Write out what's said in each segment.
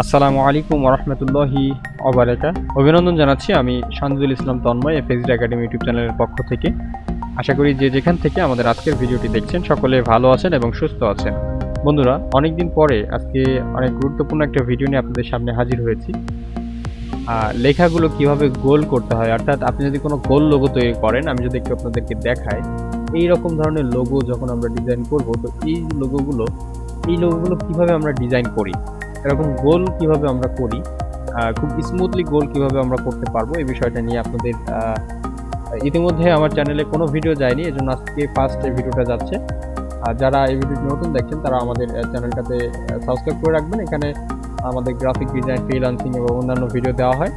আসসালামু আলাইকুম ওরহমতুল্লাহি ওবারাকাতুহু। অভিনন্দন জানাচ্ছি আমি শানজুল ইসলাম তন্ময় FSD একাডেমি ইউটিউব চ্যানেলের পক্ষ থেকে। আশা করি যে যেখান থেকে আমাদের আজকের ভিডিওটি দেখছেন সকলে ভালো আছেন এবং সুস্থ আছেন। বন্ধুরা, অনেকদিন পরে আজকে অনেক গুরুত্বপূর্ণ একটা ভিডিও নিয়ে আপনাদের সামনে হাজির হয়েছি। লেখাগুলো কিভাবে গোল করতে হয়, অর্থাৎ আপনি যদি কোনো গোল লোগো তৈরি করেন, আমি যদি একটু আপনাদেরকে দেখাই, এই রকম ধরনের লোগো যখন আমরা ডিজাইন করব, তো এই লোগোগুলো কিভাবে আমরা ডিজাইন করি, এরকম গোল কিভাবে আমরা করি, খুব স্মুথলি গোল কিভাবে আমরা করতে পারবো, এই বিষয়টা নিয়ে আপনাদের ইতিমধ্যে আমার চ্যানেলে কোনো ভিডিও যায়নি, এজন্য আজকে ফার্স্ট এই ভিডিওটা যাচ্ছে। যারা এই ভিডিওটি নতুন দেখছেন তারা আমাদের চ্যানেলটাতে সাবস্ক্রাইব করে রাখবেন। এখানে আমাদের গ্রাফিক ডিজাইন, ফ্রিল্যান্সিং এবং অন্যান্য ভিডিও দেওয়া হয়।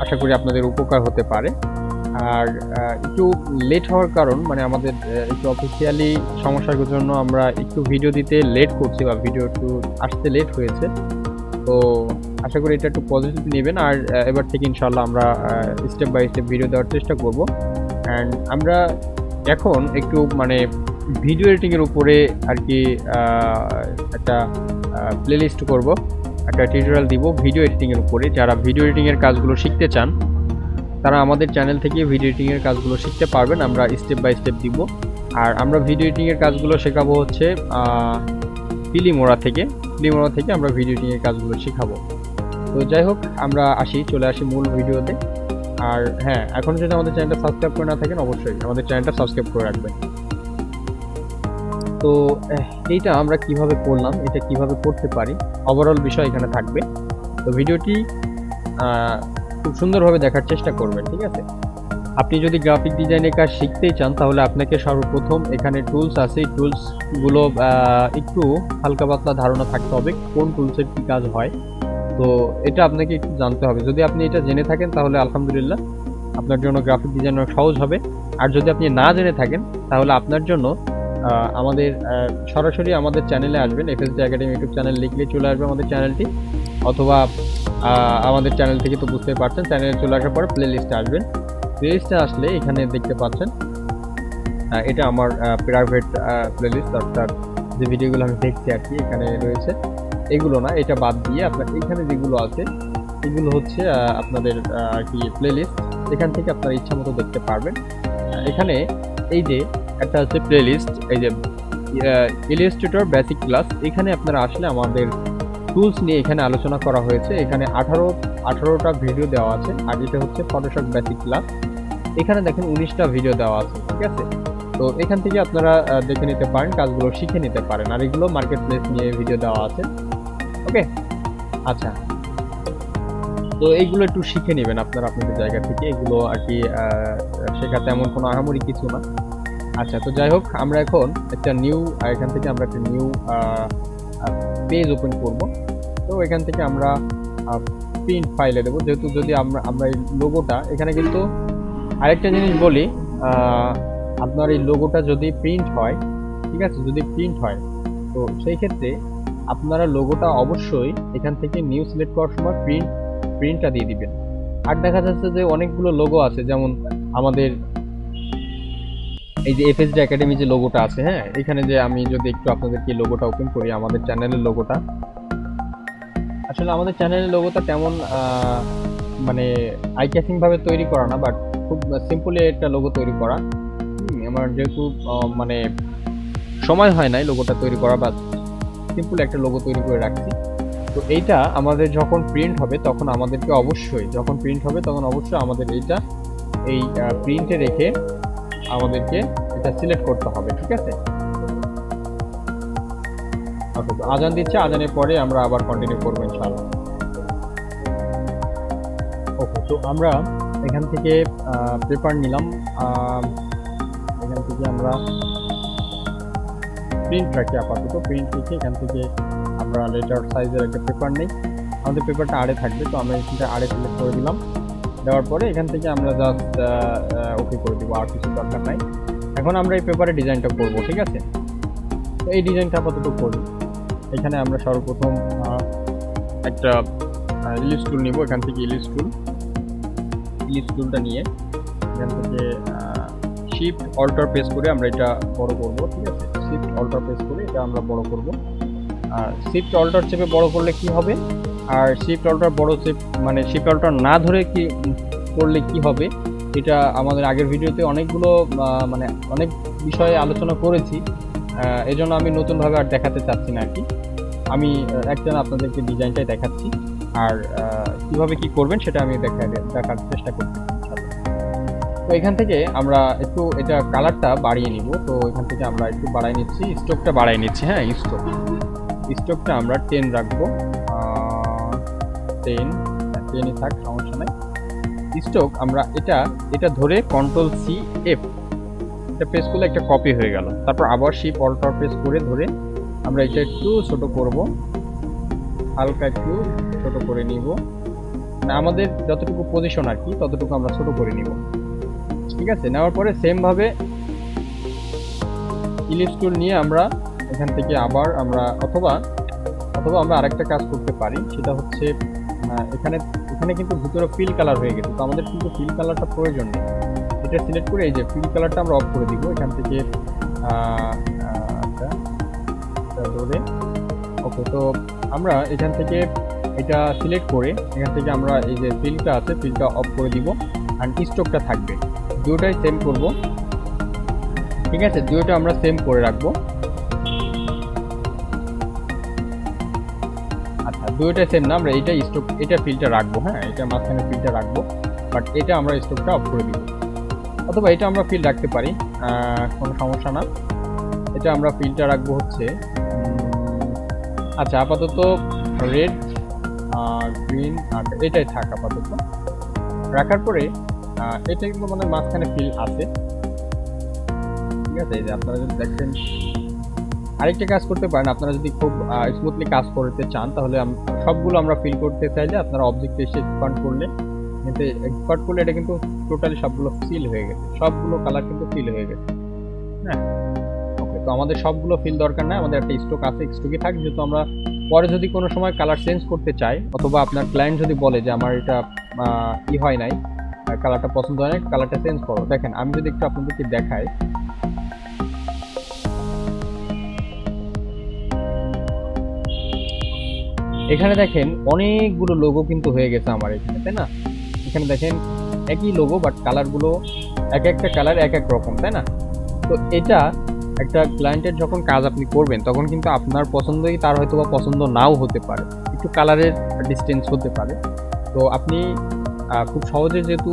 আশা করি আপনাদের উপকার হতে পারে। আর একটু লেট হওয়ার কারণ, মানে আমাদের একটু অফিসিয়ালি সমস্যার জন্য আমরা একটু ভিডিও দিতে লেট করছি, বা ভিডিও একটু আসতে লেট হয়েছে। তো আশা করি এটা একটু পজিটিভ নেবেন। আর এবার থেকে ইনশাল্লাহ আমরা স্টেপ বাই স্টেপ ভিডিও দেওয়ার চেষ্টা করব। অ্যান্ড আমরা এখন একটু মানে ভিডিও এডিটিংয়ের উপরে আর কি একটা প্লেলিস্ট করব, একটা টিউটোরিয়াল দিব ভিডিও এডিটিংয়ের উপরে। যারা ভিডিও এডিটিংয়ের কাজগুলো শিখতে চান তারা আমাদের চ্যানেল থেকে ভিডিও এডিটিংয়ের কাজগুলো শিখতে পারবেন। আমরা স্টেপ বাই স্টেপ দিব। আর আমরা ভিডিও এডিটিংয়ের কাজগুলো শেখাবো হচ্ছে ফিল্মোরা থেকে আমরা ভিডিও এডিটিংয়ের কাজগুলো শেখাবো। তো যাই হোক, আমরা চলে আসি মূল ভিডিওতে। আর হ্যাঁ, এখন যদি আমাদের চ্যানেলটা সাবস্ক্রাইব করে না থাকেন, অবশ্যই আমাদের চ্যানেলটা সাবস্ক্রাইব করে রাখবেন। তো এইটা আমরা কিভাবে করলাম, এটা কিভাবে করতে পারি, ওভারঅল বিষয় এখানে থাকবে। তো ভিডিওটি খুব সুন্দরভাবে দেখার চেষ্টা করবেন, ঠিক আছে? আপনি যদি গ্রাফিক ডিজাইনের কাজ শিখতেই চান তাহলে আপনাকে সর্বপ্রথম এখানে টুলস আছে, এই টুলসগুলো একটু হালকা পাতলা ধারণা থাকতে হবে কোন টুলসের কী কাজ হয়। তো এটা আপনাকে একটু জানতে হবে। যদি আপনি এটা জেনে থাকেন তাহলে আলহামদুলিল্লাহ, আপনার জন্য গ্রাফিক ডিজাইন সহজ হবে। আর যদি আপনি না জেনে থাকেন তাহলে আপনার জন্য আমাদের সরাসরি আমাদের চ্যানেলে আসবেন। FSD একাডেমি ইউটিউব চ্যানেল লিখলে চলে আসবে আমাদের চ্যানেলটি, অথবা আমাদের চ্যানেল থেকে তো বুঝতে পারছেন, চ্যানেলে চলে আসার পরে প্লে লিস্টে আসবেন। প্লে লিস্টে আসলে এখানে দেখতে পাচ্ছেন এটা আমার প্রাইভেট প্লে লিস্ট, অর্থাৎ যে ভিডিওগুলো আমি দেখছি আর কি এখানে রয়েছে। এগুলো না, এটা বাদ দিয়ে আপনার এখানে যেগুলো আছে এগুলো হচ্ছে আপনাদের আর কি প্লে লিস্ট। এখান থেকে আপনার ইচ্ছা মতো দেখতে পারবেন। এখানে এই যে একটা আছে প্লে লিস্ট, এই যে ইলাস্ট্রেটর বেসিক ক্লাস, এখানে আপনারা আসলে আমাদের টুলস নিয়ে এখানে আলোচনা করা হয়েছে। এখানে 18টা ভিডিও দেওয়া আছে। আর এটা হচ্ছে ফটোশপ বেসিক ক্লাস, এখানে দেখেন 19টা ভিডিও দেওয়া আছে, ঠিক আছে? তো এখান থেকে আপনারা দেখে নিতে পারেন, কাজগুলো শিখে নিতে পারেন। আর এগুলো মার্কেট প্লেস নিয়ে ভিডিও দেওয়া আছে। ওকে, আচ্ছা, তো এইগুলো একটু শিখে নেবেন আপনারা আপনাদের জায়গা থেকে। এগুলো আর কি শেখাতে এমন কোনো আহামরি কিছু না। আচ্ছা, তো যাই হোক, আমরা এখন একটা এখান থেকে আমরা একটা নিউ পেজ ওপেন করব। তো এখান থেকে আমরা প্রিন্ট ফাইলে দেবো, যেহেতু যদি আমরা এই লোগোটা এখানে, কিন্তু আরেকটা জিনিস বলি, আপনার এই লোগোটা যদি প্রিন্ট হয়, ঠিক আছে, যদি প্রিন্ট হয়, তো সেই ক্ষেত্রে আপনারা লোগোটা অবশ্যই এখান থেকে নিউ সিলেক্ট করার সময় প্রিন্টটা দিয়ে দিবেন। আর দেখা যাচ্ছে যে অনেকগুলো লোগো আছে, যেমন আমাদের এই যে FSD একাডেমি যে লোগোটা আছে, হ্যাঁ, এখানে যে আমি যদি একটু আপনাদেরকে লোগোটা ওপেন করি, আমাদের চ্যানেলের লোগোটা, আসলে আমাদের চ্যানেলের লোগোটা তেমন মানে আই ক্যাচিং ভাবে তৈরি করা না, বাট খুব সিম্পলি একটা লোগো তৈরি করা। আমার যেহেতু মানে সময় হয় নাই লোগোটা তৈরি করা, বা সিম্পল একটা লোগো তৈরি করে রাখছি। তো এইটা আমাদের যখন প্রিন্ট হবে তখন আমাদেরকে অবশ্যই, আমাদের এইটা এই প্রিন্টে রেখে আমাদেরকে এটা সিলেক্ট করতে হবে, ঠিক আছে? আচ্ছা, তো আজান দিচ্ছে, আজানের পরে আমরা আবার কন্টিনিউ করবো ইনশাআল্লাহ। ওকে, তো আমরা এখান থেকে পেপার নিলাম। এখান থেকে আমরা প্রিন্ট রাখি, আপাতত প্রিন্ট রেখে এখান থেকে আমরা লেটার সাইজের একটা পেপার নিই। আমাদের পেপারটা আড়ে থাকবে, তো আমরা এখানটা আড়ে সিলেক্ট করে দিলাম। দেওয়ার পরে এখান থেকে আমরা জাস্ট ওকে করে দিব, আর কিছু দরকার নাই। এখন আমরা এই পেপারে ডিজাইনটা করব, ঠিক আছে? তো এই ডিজাইনটা আপাতত করি। এখানে আমরা সর্বপ্রথম একটা ইলিশ টুল নিব। এখান থেকে ইলিশ টুলটা নিয়ে এখান থেকে শিফট অল্টার প্রেস করে আমরা এটা বড় করব, ঠিক আছে? শিফট অল্টার প্রেস করে এটা আমরা বড় করব। আর শিফট অল্টার চেপে বড় করলে কি হবে, আর শিফট অল্টার বড় শিফট মানে শিফট অল্টার না ধরে কি করলে কি হবে, এটা আমাদের আগের ভিডিওতে অনেকগুলো মানে অনেক বিষয়ে আলোচনা করেছি। এই জন্য আমি নতুনভাবে আর দেখাতে চাচ্ছি না আর কি। আমি একটা আপনাদেরকে ডিজাইনটাই দেখাচ্ছি, আর কিভাবে কি করবেন সেটা আমি দেখার চেষ্টা করছি। তো এখান থেকে আমরা একটু এটা কালারটা বাড়িয়ে নিব। তো এখান থেকে আমরা একটু বাড়াই নিচ্ছি, স্ট্রোকটা বাড়াই নিচ্ছি। হ্যাঁ, স্ট্রোকটা আমরা 10 রাখবো, 10ই থাক, সমস্যা নাই। স্ট্রোক আমরা এটা ধরে Ctrl+C+F এটা প্রেস করলে একটা কপি হয়ে গেল। তারপর আবার শিফট অল্টার প্রেস করে ধরে আমরা এটা একটু ছোট করব, হালকা একটু ছোট করে নিব, মানে আমাদের যতটুকু পজিশন আর কি ততটুকু আমরা ছোট করে নিব। ঠিক আছে, নেওয়ার পরে সেম ভাবে ইলিপস টুল নিয়ে আমরা এখান থেকে আবার আমরা অথবা আমরা আরেকটা কাজ করতে পারি, সেটা হচ্ছে এখানে কিন্তু ভিতরে ফিল কালার হয়ে গেছে। তো আমাদের কিন্তু ফিল কালারটা প্রয়োজন নেই। এটা সিলেক্ট করে এই যে ফিল কালারটা আমরা অফ করে দিব এখান থেকে। ধরে ওকে, তো আমরা এখান থেকে এটা সিলেক্ট করে এখান থেকে আমরা এই যে ফিলটা আছে ফিলটা অফ করে দিব, আর স্ট্রোকটা থাকবে। দুটোটাই সেম করব। ঠিক আছে, দুটোটা আমরা সেম করে রাখবো। আচ্ছা, দুটোটাই সেম না, আমরা এটা স্ট্রোক এটা ফিলটা রাখবো। হ্যাঁ, এটা মাঝখানে ফিলটা রাখবো, বাট এটা আমরা স্ট্রোকটা অফ করে দিব। অথবা এটা আমরা ফিল রাখতে পারি, কোনো সমস্যা না। এটা আমরা ফিলটা রাখবো হচ্ছে আচ্ছা আপাতত রেড, গ্রিন, আর এটাই থাক আপাতত। রাখার পরে এটা কিন্তু মানে মাঝখানে ফিল আছে। ঠিক আছে, এই যে আপনারা যদি দেখছেন, আরেকটা কাজ করতে পারেন, আপনারা যদি খুব স্মুথলি কাজ করতে চান তাহলে সবগুলো আমরা ফিল করতে চাইলে আপনারা অবজেক্টে এসে এক্সপান্ড করলে, কিন্তু এক্সপান্ড করলে এটা কিন্তু টোটালি সবগুলো ফিল হয়ে গেছে, সবগুলো কালার কিন্তু ফিল হয়ে গেছে। হ্যাঁ, ওকে, তো আমাদের সবগুলো ফিল দরকার নাই, আমাদের একটা স্ট্রোক আছে, স্ট্রোকই থাক। যেহেতু আমরা পরে যদি কোনো সময় কালার চেঞ্জ করতে চাই, অথবা আপনার ক্লায়েন্ট যদি বলে যে আমার এটা হয় নাই, কালারটা পছন্দ হয় না, কালারটা চেঞ্জ করো। দেখেন আমি যদি একটু আপনাদেরকে দেখাই, এখানে দেখেন অনেকগুলো লোগো কিন্তু হয়ে গেছে আমার এখানে, তাই না? এখানে দেখেন একই লোগো, বাট কালারগুলো একটা কালার এক রকম, তাই না? তো এটা একটা ক্লায়েন্টের যখন কাজ আপনি করবেন তখন কিন্তু আপনার পছন্দই তার হয়তো বা পছন্দ নাও হতে পারে, একটু কালারের ডিস্টেন্স হতে পারে। তো আপনি খুব সহজে যেহেতু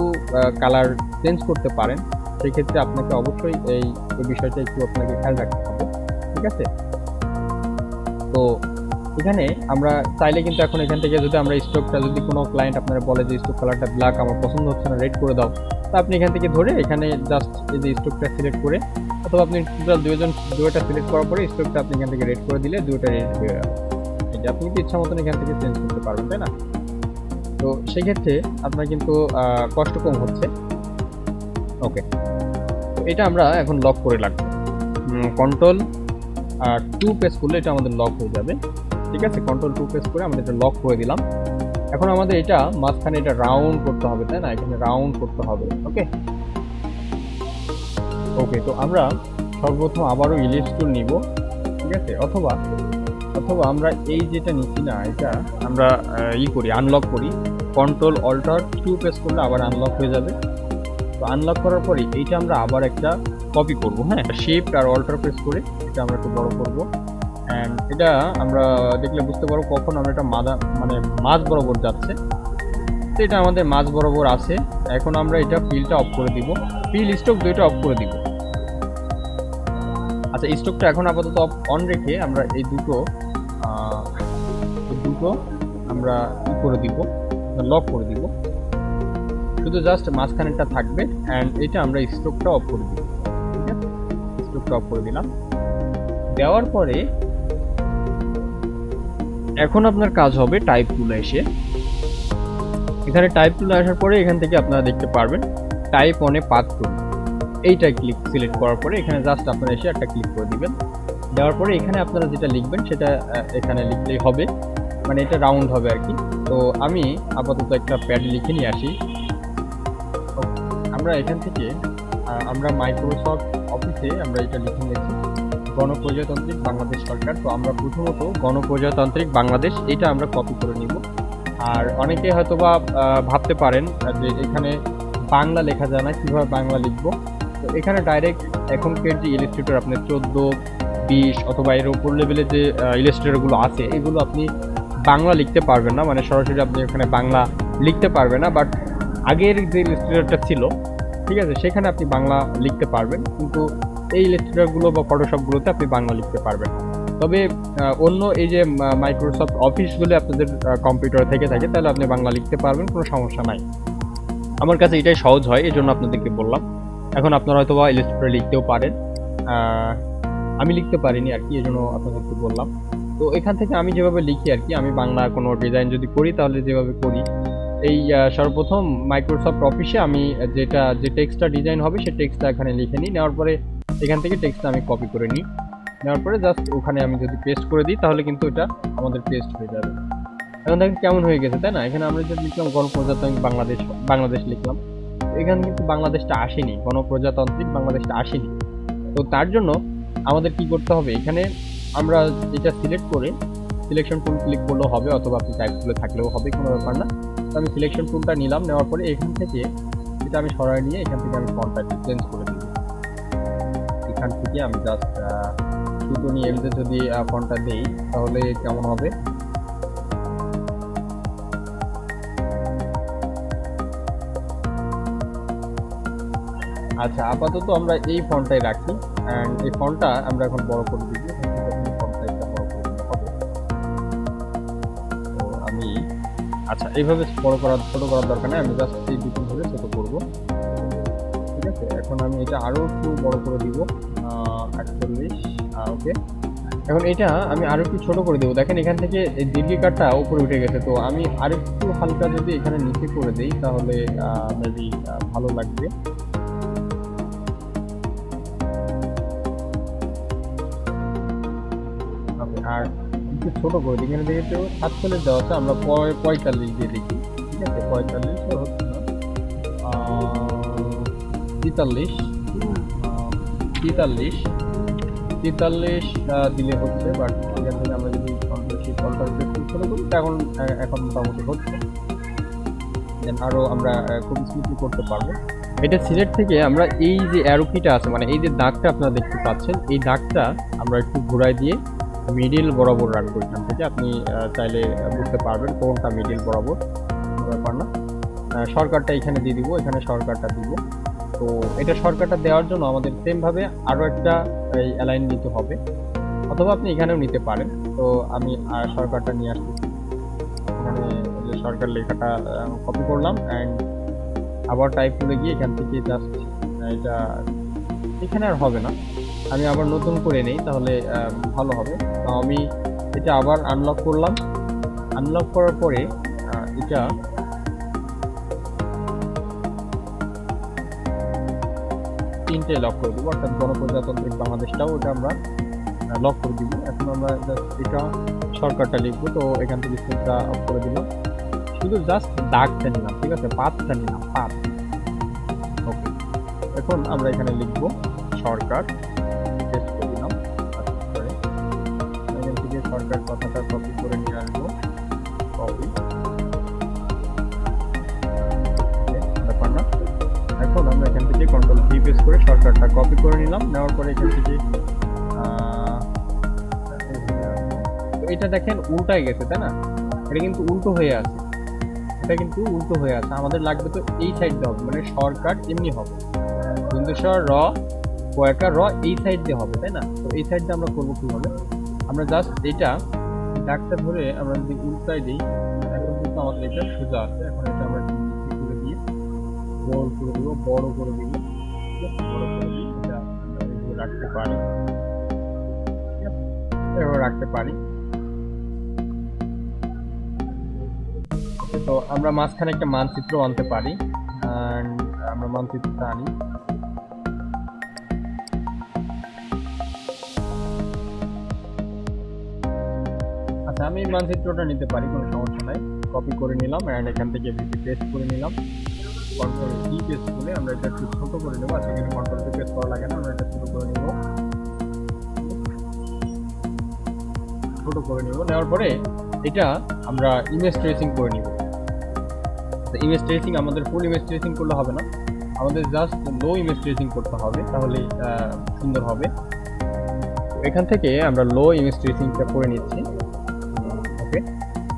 কালার চেঞ্জ করতে পারেন, সেই ক্ষেত্রে আপনাকে অবশ্যই এই বিষয়টা একটু আপনাকে খেয়াল রাখতে হবে। ঠিক আছে, তো এখানে আমরা চাইলে কিন্তু এখন এখান থেকে যদি আমরা স্ট্রোকটা, যদি কোনো ক্লায়েন্ট আপনারা বলে যে স্ট্রোক কালারটা ব্ল্যাক আমার পছন্দ হচ্ছে না, রেড করে দাও, তো আপনি এখান থেকে ধরে এখানে জাস্ট এই যে স্ট্রোকটা সিলেক্ট করে, অথবা আপনি টোটাল দুইটা সিলেক্ট করার পরে স্ট্রোকটা আপনি এখান থেকে রেড করে দিলে দুইটা রেড হয়ে গেল। এই যে আপনি কিন্তু ইচ্ছা মতন এখান থেকে চেঞ্জ করতে পারবেন, তাই না? তো সেই ক্ষেত্রে আপনার কিন্তু কষ্ট কম হচ্ছে। ওকে, তো এটা আমরা এখন লক করে রাখবো। Ctrl+2 প্রেস করলে এটা আমাদের লক হয়ে যাবে। ঠিক আছে, Ctrl+2 প্রেস করে আমরা এটা লক করে দিলাম। এখন আমাদের এটা মাঝখানে এটা রাউন্ড করতে হবে, তাই না? এখানে রাউন্ড করতে হবে। ওকে ওকে, তো আমরা সর্বপ্রথম আবারও ইলিপস টুল নিব। ঠিক আছে, অথবা আমরা এই যেটা নিচ্ছি না, এটা আমরা করি, আনলক করি। Ctrl+Alt+2 প্রেস করলে আবার আনলক হয়ে যাবে। তো আনলক করার পরে এইটা আমরা আবার একটা কপি করব। হ্যাঁ, শিফট আর অল্টার প্রেস করে এটা আমরা একটু বড় করব। এন্ড এটা আমরা দেখলে বুঝতে পারবো কখন আমরা এটা মাঝ বরাবর যাচ্ছে। তো এটা আমাদের মাঝ বরাবর আছে। এখন আমরা এটা ফিলটা অফ করে দিব, ফিল স্ট্রোক দুইটা অফ করে দিব। আচ্ছা, স্ট্রোকটা এখন আপাতত অন রেখে আমরা এই দুটো আমরা করে দিব, লক করে দিব। শুধু জাস্ট মাঝখানেরটা থাকবে, এন্ড এটা আমরা স্ট্রোকটা অফ করে দিব। ঠিক আছে, স্ট্রোকটা অফ করে দিলাম। দেওয়ার পরে এখন আপনার কাজ হবে টাইপ টুলে এসে, এখানে টাইপ টুলে আসার পরে এখান থেকে আপনারা দেখতে পারবেন টাইপ অনে পাথ টুল। এইটা সিলেক্ট করার পরে এখানে জাস্ট আপনারা এসে একটা ক্লিক করে দিবেন। দেওয়ার পরে এখানে আপনারা যেটা লিখবেন সেটা এখানে লিখলেই হবে, মানে এটা রাউন্ড হবে আর কি। তো আমি আপাতত একটা প্যাড লিখে নিয়ে আসি। আমরা এখান থেকে আমরা মাইক্রোসফট অফিসে আমরা এটা লিখে নিয়েছি, গণপ্রজাতান্ত্রিক বাংলাদেশ সরকার। তো আমরা প্রথমত গণপ্রজাতান্ত্রিক বাংলাদেশ এটা আমরা কপি করে নিব। আর অনেকে হয়তোবা ভাবতে পারেন যে এখানে বাংলা লেখা যায় না, কিভাবে বাংলা লিখবো। তো এখানে ডাইরেক্ট এখনকার যে ইলাস্ট্রেটর আপনার 14, 20 অথবা এর উপর লেভেলের যে ইলাস্ট্রেটরগুলো আছে, এগুলো আপনি বাংলা লিখতে পারবেন না, মানে সরাসরি আপনি এখানে বাংলা লিখতে পারবেন না। বাট আগের যে ইলাস্ট্রেটরটা ছিল, ঠিক আছে, সেখানে আপনি বাংলা লিখতে পারবেন, কিন্তু এই ইলাস্ট্রেটরগুলো বা ফটোশপগুলোতে আপনি বাংলা লিখতে পারবেন। তবে অন্য এই যে মাইক্রোসফট অফিসগুলো আপনাদের কম্পিউটারে থেকে থাকে, তাহলে আপনি বাংলা লিখতে পারবেন, কোনো সমস্যা নাই। আমার কাছে এটাই সহজ হয়, এই জন্য আপনাদেরকে বললাম। এখন আপনারা হয়তো বা ইলাস্ট্রেটর লিখতেও পারেন, আমি লিখতে পারিনি আর কি, এই জন্য আপনাদেরকে বললাম। তো এখান থেকে আমি যেভাবে লিখি আর কি, আমি বাংলা কোনো ডিজাইন যদি করি তাহলে যেভাবে করি, এই সর্বপ্রথম মাইক্রোসফট অফিসে আমি যে টেক্সটটা ডিজাইন হবে সেই টেক্সটটা এখানে লিখে নিই। নেওয়ার পরে এখান থেকে টেক্সটটা আমি কপি করে নিই। নেওয়ার পরে জাস্ট ওখানে আমি যদি পেস্ট করে দিই তাহলে কিন্তু এটা আমাদের পেস্ট হয়ে যাবে। এখন দেখেন কেমন হয়ে গেছে, তাই না? এখানে আমরা যে লিখলাম গণপ্রজাতন্ত্রিক বাংলাদেশ লিখলাম, এখানে কিন্তু বাংলাদেশটা আসেনি, গণপ্রজাতান্ত্রিক বাংলাদেশটা আসেনি। তো তার জন্য আমাদের কি করতে হবে, এখানে আমরা এটা সিলেক্ট করে সিলেকশন টুল ক্লিক করলেও হবে, অথবা আপনি টাইপ টুলে থাকলেও হবে, কোনো ব্যাপার না। তো আমি সিলেকশন টুলটা নিলাম, নেওয়ার পরে এখান থেকে এটা আমি সরাই নিয়ে এখান থেকে আমি ফন্টটা চেঞ্জ করে দিব। এখান থেকে আমি জাস্ট শুধু নিয়ে এমনি যদি ফন্টটা দেই তাহলে কেমন হবে। আচ্ছা, আপাতত আমরা এই ফন্টটাই রাখি, অ্যান্ড এই ফন্টটা আমরা এখন বড় করে দিব। তো আমি আচ্ছা এইভাবে ছোট করার দরকার নেই, আমি জাস্ট এই দুটো ধরে ছোট করব, ঠিক আছে। এখন আমি এটা আরো একটু বড় করে দিব, 48, ওকে। এখন এটা আমি আরো একটু ছোট করে দেবো। দেখেন এখান থেকে এই দীর্ঘিকারটা উপরে উঠে গেছে, তো আমি আরো একটু হালকা যদি এখানে নিচে করে দেই তাহলে মেবি ভালো লাগবে। আর একটু ছোট করে দিই, এখানে দেখেছো 47 দেওয়া আছে, আমরা 45 দিয়ে দেখি, ঠিক আছে। 45 হচ্ছে না, 43 দিলে হচ্ছে। বাট এখান থেকে আমরা যদি ছোট করি এখন মোটামুটি হচ্ছে, আরো আমরা খুব স্মুথলি করতে পারবো। এটা সিলেক্ট থেকে আমরা এই যে অ্যারো কিটা আছে, মানে এই যে দাগটা আপনারা দেখতে পাচ্ছেন, এই দাগটা আমরা একটু ঘুরাই দিয়ে মিডিল বরাবর রাখবো। এখান থেকে আপনি চাইলে বুঝতে পারবেন কোনটা মিডিল বরাবর, ব্যাপার না। শর্টকাটটা এখানে দিয়ে দিব, এখানে শর্টকাটটা দিব। তো এটা শর্টকাটটা দেওয়ার জন্য আমাদের সেম ভাবে আরো একটা এই অ্যালাইন নিতে হবে, অথবা আপনি এখানেও নিতে পারেন। তো আমি শর্টকাটটা নিয়ে আসছি, এখানে যে শর্টকাট লেখাটা কপি করলাম, অ্যান্ড আবার টাইপ করে গিয়ে এখান থেকে জাস্ট এটা এখানে আর হবে না, আমি আবার নতুন করে নেই তাহলে ভালো হবে। তো আমি এটা আবার আনলক করলাম, আনলক করার পরে এটা তিনটে লক করে দিব, অর্থাৎ গণপ্রজাতান্ত্রিক বাংলাদেশটাও ওটা আমরা লক করে দিব। এখন আমরা এটা শর্টকাটটা লিখবো, তো এখান থেকে সেটা অফ করে দিলাম, শুধু জাস্ট দাগটা নিলাম, ঠিক আছে, পাতটা নিলাম, পাত। ওকে, এখন আমরা এখানে লিখবো শর্টকাট, পেস্ট করে দিলাম। এখান থেকে শর্টকাট কথাটা কপি করে নিয়ে আসবো, কপি, ব্যাপার না। এখন আমরা এখান থেকে কন্ট্রোল ভি প্রেস করে শর্টকাটটা কপি করে নিলাম, নেওয়ার পরে এখান থেকে এটা দেখেন উল্টাই গেছে, তাই না? এটা কিন্তু উল্টো হয়ে আছে, এটা কিন্তু উল্টো হয়ে আছে। আমাদের লাগবে তো এই সাইড দিয়ে হবে, মানে শর্টকাট এমনি হবে, বিন্দুস্বর র কয়েকা র এই সাইড দিয়ে হবে, তাই না? তো এই সাইড দিয়ে আমরা করবো কিভাবে, আমরা জাস্ট এটা দাগটা ধরে আমরা যদি উল্টাই দিই, এখন কিন্তু আমাদের এটা সোজা আছে। এখন এটা আমরা করে দিয়ে বড় করে দিব, বড় করে দিব, বড় করে দিয়ে এটা আমরা রাখতে পারি, এভাবে রাখতে পারি। তো আমরা মাঝখানে একটা মানচিত্র আনতে পারি, আমরা মানচিত্রটা আনি। আচ্ছা, আমি মানচিত্রটা নিতে পারি, কোনো সমস্যা নাই। কপি করে নিলাম, এন্ড এখান থেকে পেস্ট করে নিলাম, কন্ট্রোল ই পেস্ট করে আমরা এটা একটু ছোট করে নেবো। আচ্ছা, এখানে কন্ট্রোল টি পেস্ট করা লাগে না, আমরা এটা ছোট করে নেব, নেওয়ার পরে এটা আমরা ইমেজ ট্রেসিং করে নিব। ইমেজ ট্রেসিং আমাদের ফুল ইমেজ ট্রেসিং করলে হবে না, আমাদের জাস্ট লো ইমেজ ট্রেসিং করতে হবে, তাহলে সুন্দর হবে। তো এখান থেকে আমরা লো ইমেজ ট্রেসিংটা করে নিচ্ছি। ওকে,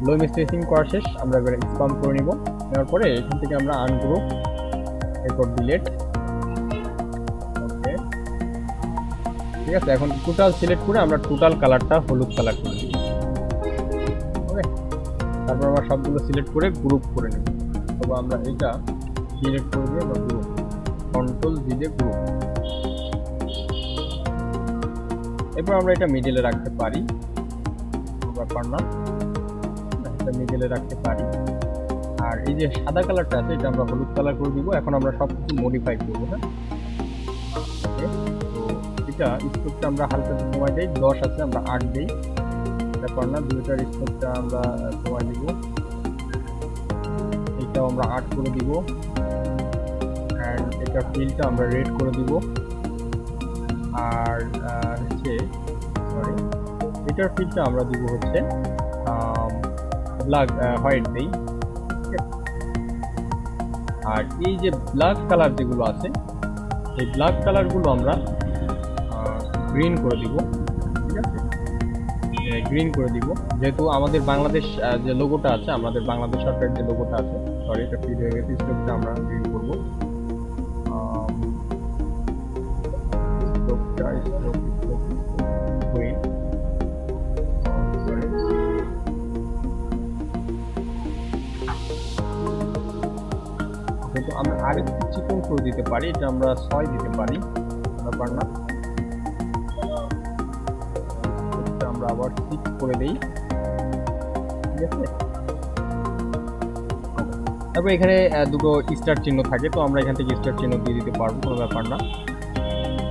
লো ইমেজ ট্রেসিং করা শেষ, আমরা এবার এক্সপান্ড করে নিব। নেওয়ার পরে এখান থেকে আমরা আনগ্রুপ, এরপর ডিলেট। ওকে, ঠিক আছে। এখন টোটাল সিলেক্ট করে আমরা টোটাল কালারটা হলুদ কালার করে দিব। ওকে, তারপর আমরা সবগুলো সিলেক্ট করে গ্রুপ করে নেব। তবে আমরা এটা সিলেক্ট করে দিয়ে আমরা গ্রুপ, কন্ট্রোল জি দিয়ে গ্রুপ। এরপর আমরা এটা মিডলে রাখতে পারি, ব্যাপার না, এটা মিডলে রাখতে পারি। আর এই যে সাদা কালারটা আছে এটা আমরা হলুদ কালার করে দিব। এখন আমরা সব কিছু মডিফাই করবো। হ্যাঁ, ওকে, তো এটা স্কোপটা আমরা হালকা সময় দিই, 10 আছে আমরা 8 দিই, ব্যাপার না। দুইটার স্কোপটা আমরা সময় দিব, এইটাও আমরা 8 করে দিব। অ্যান্ড এটা ফিলটা আমরা রেড করে দিব। আর হচ্ছে সরি, এটার ফিলটা আমরা দিব হচ্ছে ব্ল্যাক, হোয়াইট দিই। আর এই যে ব্ল্যাক কালার যেগুলো আছে, এই ব্ল্যাক কালারগুলো আমরা গ্রিন করে দিব। ঠিক আছে, গ্রিন করে দিব, যেহেতু আমাদের বাংলাদেশ যে লোগোটা আছে, আমাদের বাংলাদেশ সরকারের যে লোগোটা আছে, সরি এটা ফিল হয়ে গেছে, স্টোকটা আমরা গ্রিন করবো। কিন্তু আমরা আরেকটু চিকন করে দিতে পারি, এটা আমরা 6 দিতে পারি, ব্যাপার না। এটা আমরা আবার 6 করে দেই। ঠিক আছে, তারপর এখানে দুটো স্টার চিহ্ন থাকে, তো আমরা এখান থেকে স্টার চিহ্ন দিয়ে দিতে পারবো, কোনো ব্যাপার না।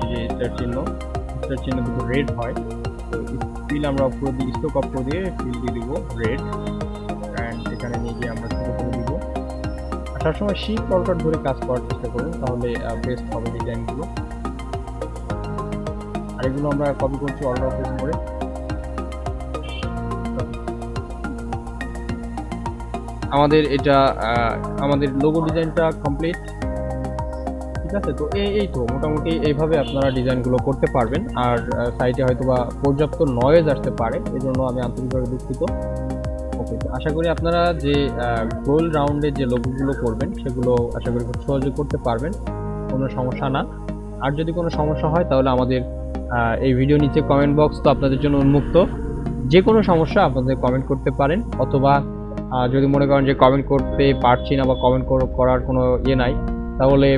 এই যে স্টার চিহ্ন দুটো রেড হয়, তো ফিল আমরা পুরো দিয়ে স্টোক অফ করে দিয়ে ফিল দিয়ে দিব রেড। অ্যান্ড এখানে নিয়ে গিয়ে আমরা ছোটো করে দিব। সবসময় শিফট অল্টার ধরে কাজ করার চেষ্টা করুন, তাহলে বেস্ট হবে ডিজাইনগুলো। আর এগুলো আমরা কপি করছি অল্টার প্রেস করে। আমাদের এটা আমাদের লোগো ডিজাইনটা কমপ্লিট। ঠিক আছে, তো এই তো মোটামুটি এইভাবে আপনারা ডিজাইনগুলো করতে পারবেন। আর সাইটে হয়তো বা পর্যাপ্ত নয়েজ আসতে পারে, এই জন্য আমি আন্তরিকভাবে দুঃখিত। ওকে, তো আশা করি আপনারা যে গোল রাউন্ডের যে লোগোগুলো করবেন সেগুলো আশা করি খুব সহজে করতে পারবেন, কোনো সমস্যা না। আর যদি কোনো সমস্যা হয় তাহলে আমাদের এই ভিডিও নিচে কমেন্ট বক্স তো আপনাদের জন্য উন্মুক্ত, যে কোনো সমস্যা আপনাদের কমেন্ট করতে পারেন। অথবা যদি মনে করেন যে কমেন্ট করতে পারছি না বা কমেন্ট করার কোনো নাই, তাহলে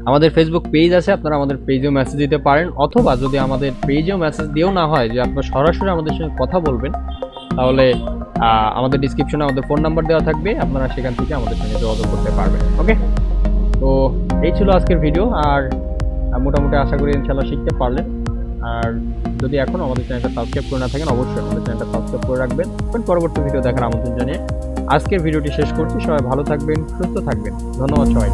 আমাদের ফেসবুক পেজ আছে, আপনারা আমাদের পেজেও মেসেজ দিতে পারেন। অথবা যদি আমাদের পেজেও মেসেজ দিয়েও না হয়, যে আপনারা সরাসরি আমাদের সঙ্গে কথা বলবেন, তাহলে আমাদের ডিসক্রিপশনে আমাদের ফোন নাম্বার দেওয়া থাকবে, আপনারা সেখান থেকে আমাদের সঙ্গে যোগাযোগ করতে পারবেন। ওকে, তো এই ছিল আজকের ভিডিও। আর মোটামুটি আশা করি ইনশাআল্লাহ শিখতে পারলেন। আর যদি এখনও আমাদের চ্যানেলটা সাবস্ক্রাইব করে না থাকেন, অবশ্যই আমাদের চ্যানেলটা সাবস্ক্রাইব করে রাখবেন। পরবর্তী ভিডিও দেখার আমন্ত্রণ জানিয়ে আজকের ভিডিওটি শেষ করছি। সবাই ভালো থাকবেন, সুস্থ থাকবেন। ধন্যবাদ সবাই।